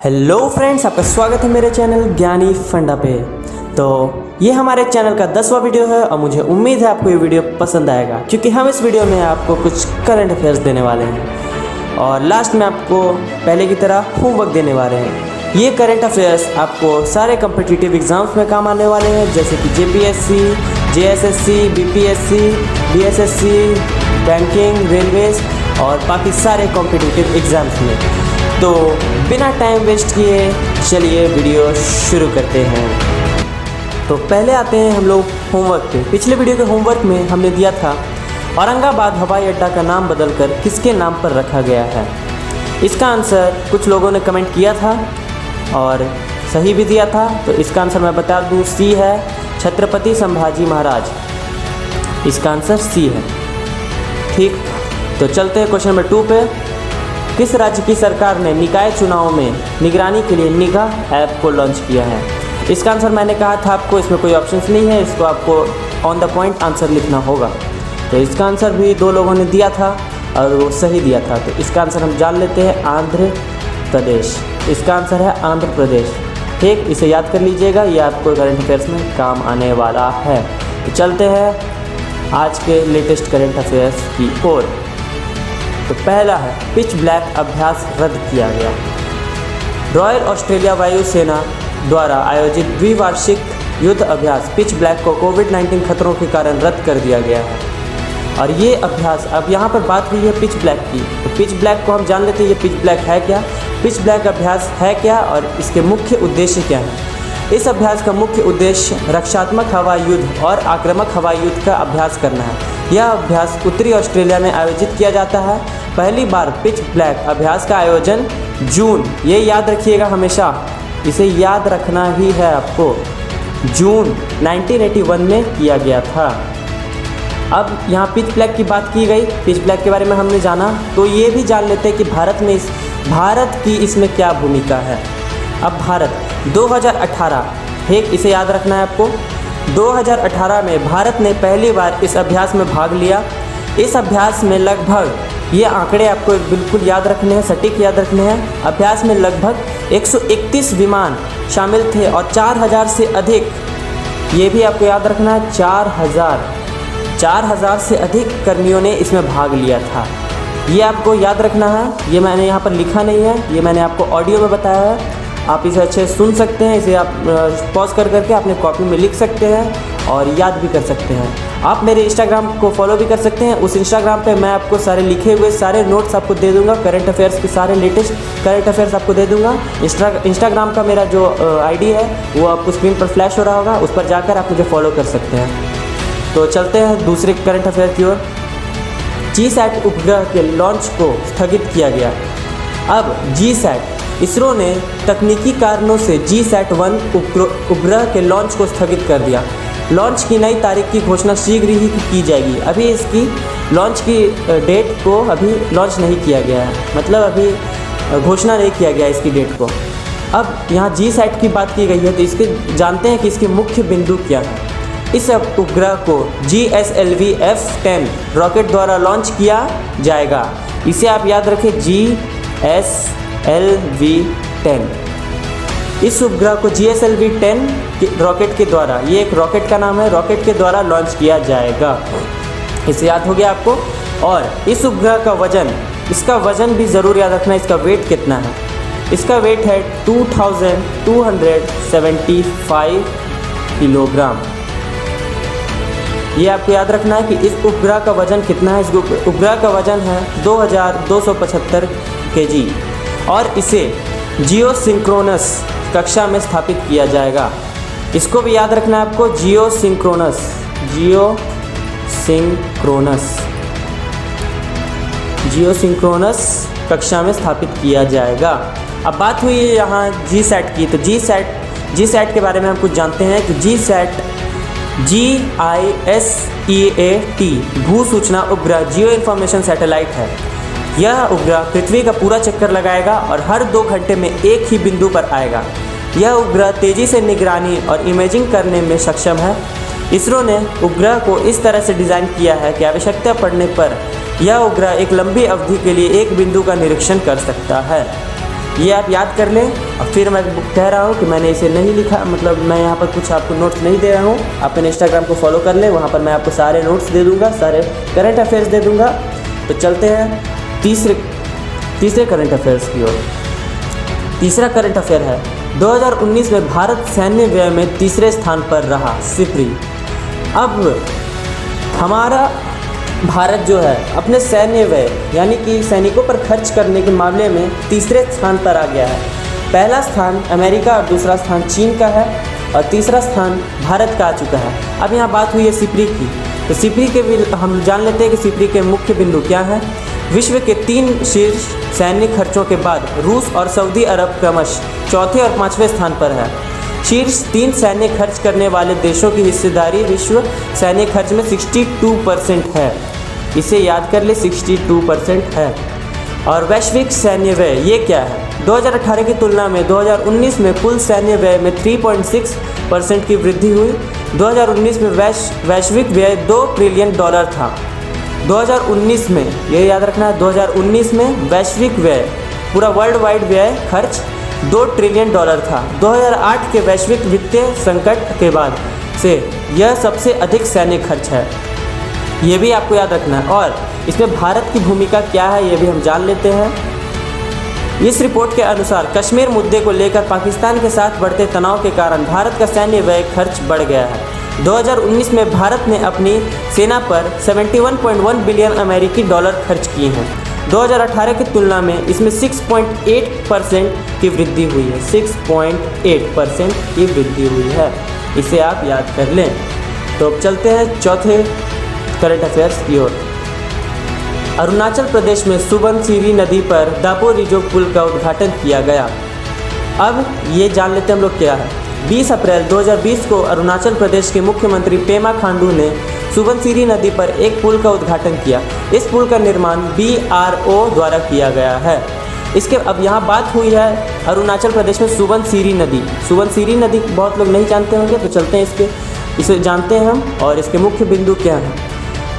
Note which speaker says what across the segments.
Speaker 1: Hello friends, आपका स्वागत है मेरे चैनल ज्ञानी फंडा पे। तो ये हमारे चैनल का 10वां वीडियो है और मुझे उम्मीद है आपको ये वीडियो पसंद आएगा, क्योंकि हम इस वीडियो में आपको कुछ करंट अफेयर्स देने वाले हैं और लास्ट में आपको पहले की तरह होमवर्क देने वाले हैं। ये करंट अफेयर्स आपको सारे कम्पिटिटिव एग्ज़ाम्स में काम आने वाले हैं, जैसे कि JPSC, JSSC, BPSC, BSSC, banking, railways और बाकी सारे कॉम्पिटिटिव एग्ज़ाम्स में। तो बिना टाइम वेस्ट किए चलिए वीडियो शुरू करते हैं। तो पहले आते हैं हम लोग होमवर्क पे। पिछले वीडियो के होमवर्क में हमने दिया था औरंगाबाद हवाई अड्डा का नाम बदलकर किसके नाम पर रखा गया है। इसका आंसर कुछ लोगों ने कमेंट किया था और सही भी दिया था। तो इसका आंसर मैं बता दूं, सी है, छत्रपति संभाजी महाराज। इसका आंसर सी है। ठीक, तो चलते हैं क्वेश्चन नंबर 2 पे। किस राज्य की सरकार ने निकाय चुनाव में निगरानी के लिए निगाह ऐप को लॉन्च किया है। इसका आंसर मैंने कहा था आपको, इसमें कोई ऑप्शंस नहीं है, इसको आपको ऑन द पॉइंट आंसर लिखना होगा। तो इसका आंसर भी 2 लोगों ने दिया था और वो सही दिया था। तो इसका आंसर हम जान लेते हैं, आंध्र प्रदेश। इसका आंसर है आंध्र प्रदेश। ठीक, इसे याद कर लीजिएगा, ये आपको करंट अफेयर्स में काम आने वाला है। तो चलते हैं आज के लेटेस्ट करंट अफेयर्स की ओर। तो पहला है, पिच ब्लैक अभ्यास रद्द किया गया। रॉयल ऑस्ट्रेलिया वायुसेना द्वारा आयोजित द्विवार्षिक युद्ध अभ्यास पिच ब्लैक को कोविड-19 खतरों के कारण रद्द कर दिया गया है। और ये अभ्यास, अब यहाँ पर बात हुई है पिच ब्लैक की, तो पिच ब्लैक को हम जान लेते हैं ये पिच ब्लैक है क्या, पिच ब्लैक अभ्यास है क्या और इसके मुख्य उद्देश्य क्या हैं। इस अभ्यास का मुख्य उद्देश्य रक्षात्मक हवाई युद्ध और आक्रामक हवाई युद्ध का अभ्यास करना है। यह अभ्यास उत्तरी ऑस्ट्रेलिया में आयोजित किया जाता है। पहली बार पिच ब्लैक अभ्यास का आयोजन जून, ये याद रखिएगा हमेशा, इसे याद रखना ही है आपको, जून 1981 में किया गया था। अब यहाँ पिच ब्लैक की बात की गई, पिच ब्लैक के बारे में हमने जाना, तो ये भी जान लेते हैं कि भारत की इसमें क्या भूमिका है। अब भारत 2018, ठीक, इसे याद रखना है आपको, 2018 में भारत ने पहली बार इस अभ्यास में भाग लिया। इस अभ्यास में लगभग, ये आंकड़े आपको बिल्कुल याद रखने हैं, सटीक याद रखने हैं। अभ्यास में लगभग 131 विमान शामिल थे और 4000 से अधिक, ये भी आपको याद रखना है, 4000 से अधिक कर्मियों ने इसमें भाग लिया था। ये आपको याद रखना है, ये मैंने यहाँ पर लिखा नहीं है, ये मैंने आपको ऑडियो में बताया है। आप इसे अच्छे सुन सकते हैं, इसे आप पॉज कर करके अपने कॉपी में लिख सकते हैं और याद भी कर सकते हैं। आप मेरे इंस्टाग्राम को फॉलो भी कर सकते हैं। उस इंस्टाग्राम पे मैं आपको सारे लिखे हुए सारे नोट्स आपको दे दूंगा, करंट अफेयर्स के सारे लेटेस्ट करंट अफेयर्स आपको दे दूंगा। इंस्टाग्राम का मेरा जो आईडी है वो आपको स्क्रीन पर फ्लैश हो रहा होगा, उस पर जाकर आप मुझे फॉलो कर सकते हैं। तो चलते हैं दूसरे करंट अफेयर की ओर। GSAT उपग्रह के लॉन्च को स्थगित किया गया। अब GSAT, इसरो ने तकनीकी कारणों से GSAT-1 उपग्रह के लॉन्च को स्थगित कर दिया। लॉन्च की नई तारीख की घोषणा शीघ्र ही की जाएगी। अभी इसकी लॉन्च की डेट को अभी लॉन्च नहीं किया गया है, मतलब अभी घोषणा नहीं किया गया इसकी डेट को। अब यहाँ GSAT की बात की गई है, तो इसके जानते हैं कि इसके मुख्य बिंदु क्या है। इस उपग्रह को GSLV F10 रॉकेट द्वारा लॉन्च किया जाएगा। इसे आप याद रखें, GSLV 10। इस उपग्रह को GSLV-10 रॉकेट के द्वारा, ये एक रॉकेट का नाम है, रॉकेट के द्वारा लॉन्च किया जाएगा। इसे याद हो गया आपको। और इस उपग्रह का वजन, इसका वजन भी ज़रूर याद रखना, इसका वेट कितना है। इसका वेट है 2275 किलोग्राम। ये आपको याद रखना है कि इस उपग्रह का वजन कितना है। इस उपग्रह का वजन है 2275 kg और इसे जियोसिंक्रोनस कक्षा में स्थापित किया जाएगा। इसको भी याद रखना है आपको, जियोसिंक्रोनस कक्षा में स्थापित किया जाएगा। अब बात हुई है यहाँ GSAT की, तो GSAT के बारे में हम कुछ जानते हैं कि GSAT GISEAT भू सूचना उपग्रह जियो इन्फॉर्मेशन सैटेलाइट है। यह उपग्रह पृथ्वी का पूरा चक्कर लगाएगा और हर 2 घंटे में एक ही बिंदु पर आएगा। यह उपग्रह तेज़ी से निगरानी और इमेजिंग करने में सक्षम है। इसरो ने उपग्रह को इस तरह से डिज़ाइन किया है कि आवश्यकता पड़ने पर यह उपग्रह एक लंबी अवधि के लिए एक बिंदु का निरीक्षण कर सकता है। ये आप याद कर लें अब फिर मैं कह रहा हूँ कि मैंने इसे नहीं लिखा, मतलब मैं यहाँ पर कुछ आपको नोट्स नहीं दे रहा हूँ। आप मेरे इंस्टाग्राम को फॉलो कर ले, वहाँ पर मैं आपको सारे नोट्स दे दूँगा, सारे करंट अफेयर्स दे दूँगा। तो चलते हैं तीसरे करंट अफेयर्स की ओर। तीसरा करंट अफेयर है 2019 में भारत सैन्य व्यय में तीसरे स्थान पर रहा, सिपरी। अब हमारा भारत जो है अपने सैन्य व्यय यानी कि सैनिकों पर खर्च करने के मामले में तीसरे स्थान पर आ गया है। पहला स्थान अमेरिका और दूसरा स्थान चीन का है और तीसरा स्थान भारत का आ चुका है। अब यहाँ बात हुई है सिपरी की, तो सिपरी के भी हम जान लेते हैं कि सिपरी के मुख्य बिंदु क्या हैं। विश्व के 3 शीर्ष सैन्य खर्चों के बाद रूस और सऊदी अरब क्रमशः चौथे और 5वें स्थान पर है। शीर्ष 3 सैन्य खर्च करने वाले देशों की हिस्सेदारी विश्व सैन्य खर्च में 62% है। इसे याद कर ले, 62% है। और वैश्विक सैन्य व्यय ये क्या है? 2018 की तुलना में 2019 में कुल सैन्य व्यय में 3.6% की वृद्धि हुई। 2019 में वैश्विक व्यय $2 ट्रिलियन था। 2019 में, ये याद रखना है, 2019 में वैश्विक व्यय, पूरा वर्ल्ड वाइड व्यय खर्च $2 ट्रिलियन था। 2008 के वैश्विक वित्तीय संकट के बाद से यह सबसे अधिक सैन्य खर्च है, ये भी आपको याद रखना है। और इसमें भारत की भूमिका क्या है ये भी हम जान लेते हैं। इस रिपोर्ट के अनुसार कश्मीर मुद्दे को लेकर पाकिस्तान के साथ बढ़ते तनाव के कारण भारत का सैन्य व्यय खर्च बढ़ गया है। 2019 में भारत ने अपनी सेना पर 71.1 बिलियन अमेरिकी डॉलर खर्च किए हैं। 2018 की तुलना में इसमें 6.8% की वृद्धि हुई है। 6.8% की वृद्धि हुई है, इसे आप याद कर लें। तो अब चलते हैं चौथे करंट अफेयर्स की ओर। अरुणाचल प्रदेश में सुबनसिरी नदी पर दापो रिजों पुल का उद्घाटन किया गया। अब ये जान लेते हैं हम लोग क्या है। 20 अप्रैल 2020 को अरुणाचल प्रदेश के मुख्यमंत्री पेमा खांडू ने सुबनसिरी नदी पर एक पुल का उद्घाटन किया। इस पुल का निर्माण BRO द्वारा किया गया है। इसके अब यहाँ बात हुई है अरुणाचल प्रदेश में सुबनसिरी नदी। सुबनसिरी नदी बहुत लोग नहीं जानते होंगे, तो चलते हैं इसे जानते हैं हम और इसके मुख्य बिंदु क्या हैं।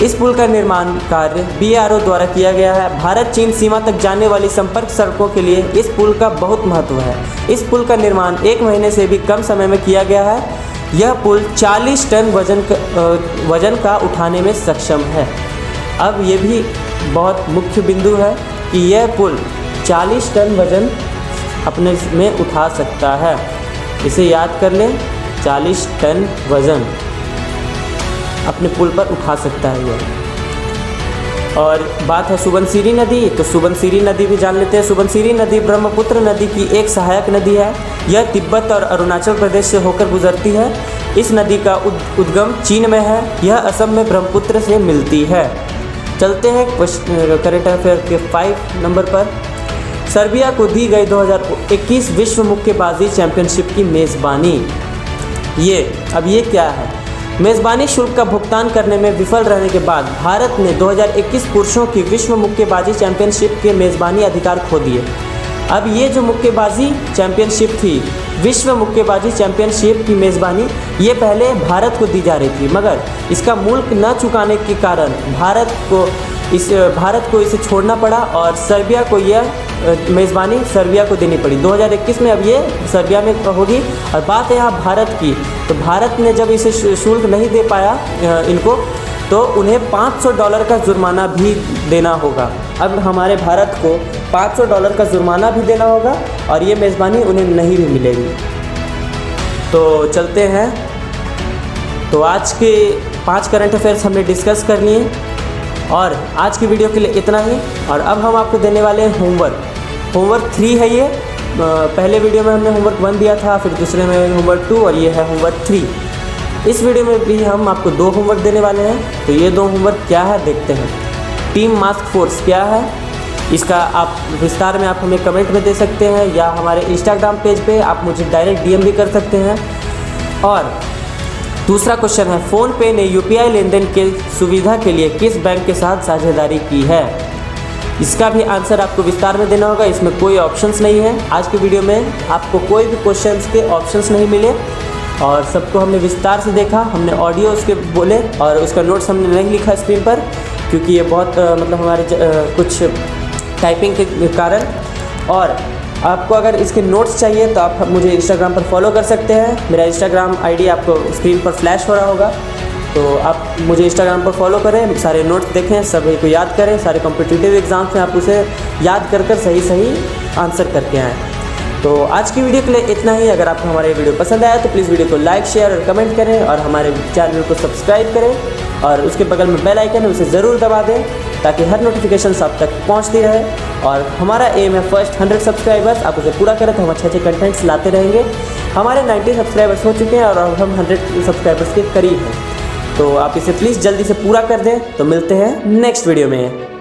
Speaker 1: इस पुल का निर्माण कार्य BRO द्वारा किया गया है। भारत चीन सीमा तक जाने वाली संपर्क सड़कों के लिए इस पुल का बहुत महत्व है। इस पुल का निर्माण 1 महीने से भी कम समय में किया गया है। यह पुल 40 टन वजन का उठाने में सक्षम है। अब ये भी बहुत मुख्य बिंदु है कि यह पुल 40 टन वजन अपने में उठा सकता है। इसे याद कर लें, 40 टन वजन अपने पुल पर उठा सकता है यह। और बात है सुबनसिरी नदी, तो सुबनसिरी नदी भी जान लेते हैं। सुबनसिरी नदी ब्रह्मपुत्र नदी की एक सहायक नदी है। यह तिब्बत और अरुणाचल प्रदेश से होकर गुजरती है। इस नदी का उद्गम चीन में है। यह असम में ब्रह्मपुत्र से मिलती है। चलते हैं करंट अफेयर के 5 नंबर पर। सर्बिया को दी गई 2021 विश्व मुक्केबाजी चैंपियनशिप की मेज़बानी। ये क्या है? मेज़बानी शुल्क का भुगतान करने में विफल रहने के बाद भारत ने 2021 पुरुषों की विश्व मुक्केबाजी चैंपियनशिप के मेज़बानी अधिकार खो दिए। अब ये जो मुक्केबाजी चैंपियनशिप थी, विश्व मुक्केबाजी चैंपियनशिप की मेज़बानी, ये पहले भारत को दी जा रही थी, मगर इसका मुल्क न चुकाने के कारण भारत को इसे छोड़ना पड़ा और सर्बिया को यह मेज़बानी सर्बिया को देनी पड़ी। 2021 में अब ये सर्बिया में होगी। और बात है यहाँ भारत की, तो भारत ने जब इसे शुल्क नहीं दे पाया इनको, तो उन्हें $500 का जुर्माना भी देना होगा। अब हमारे भारत को $500 का जुर्माना भी देना होगा और ये मेज़बानी उन्हें नहीं भी मिलेगी। तो चलते हैं, तो आज के 5 करंट अफेयर्स हमने डिस्कस कर लिए और आज की वीडियो के लिए इतना ही। और अब हम आपको देने वाले हैं होमवर्क 3 है ये। पहले वीडियो में हमने होमवर्क 1 दिया था, फिर दूसरे में होमवर्क 2 और ये है होमवर्क 3। इस वीडियो में भी हम आपको 2 होमवर्क देने वाले हैं। तो ये 2 होमवर्क क्या है देखते हैं। टीम मास्क फोर्स क्या है, इसका आप विस्तार में आप हमें कमेंट में दे सकते हैं या हमारे इंस्टाग्राम पेज पे आप मुझे डायरेक्ट DM भी कर सकते हैं। और दूसरा क्वेश्चन है, फ़ोनपे ने UPI लेनदेन के सुविधा के लिए किस बैंक के साथ साझेदारी की है। इसका भी आंसर आपको विस्तार में देना होगा, इसमें कोई ऑप्शंस नहीं है। आज की वीडियो में आपको कोई भी क्वेश्चंस के ऑप्शंस नहीं मिले और सबको हमने विस्तार से देखा। हमने ऑडियो उसके बोले और उसका नोट्स हमने नहीं लिखा स्क्रीन पर, क्योंकि ये बहुत मतलब हमारे कुछ टाइपिंग के कारण। और आपको अगर इसके नोट्स चाहिए तो आप मुझे इंस्टाग्राम पर फॉलो कर सकते हैं। मेरा इंस्टाग्राम आईडी आपको स्क्रीन पर फ्लैश हो रहा होगा, तो आप मुझे इंस्टाग्राम पर फॉलो करें, सारे नोट्स देखें, सभी को याद करें, सारे कॉम्पिटिटिव एग्ज़ाम्स में आप उसे याद कर सही आंसर करके आएँ। तो आज की वीडियो के लिए इतना ही। अगर आपको हमारा ये वीडियो पसंद आया तो प्लीज़ वीडियो को लाइक, शेयर और कमेंट करें और हमारे चैनल को सब्सक्राइब करें और उसके बगल में बेल आइकन है उसे ज़रूर दबा दें ताकि हर नोटिफिकेशन आप तक पहुंचती रहे। और हमारा एम है फर्स्ट 100 सब्सक्राइबर्स, आप उसे पूरा करें तो हम अच्छे कंटेंट्स लाते रहेंगे। हमारे 90 सब्सक्राइबर्स हो चुके हैं और अब हम 100 सब्सक्राइबर्स के करीब हैं, तो आप इसे प्लीज़ जल्दी से पूरा कर दें। तो मिलते हैं नेक्स्ट वीडियो में।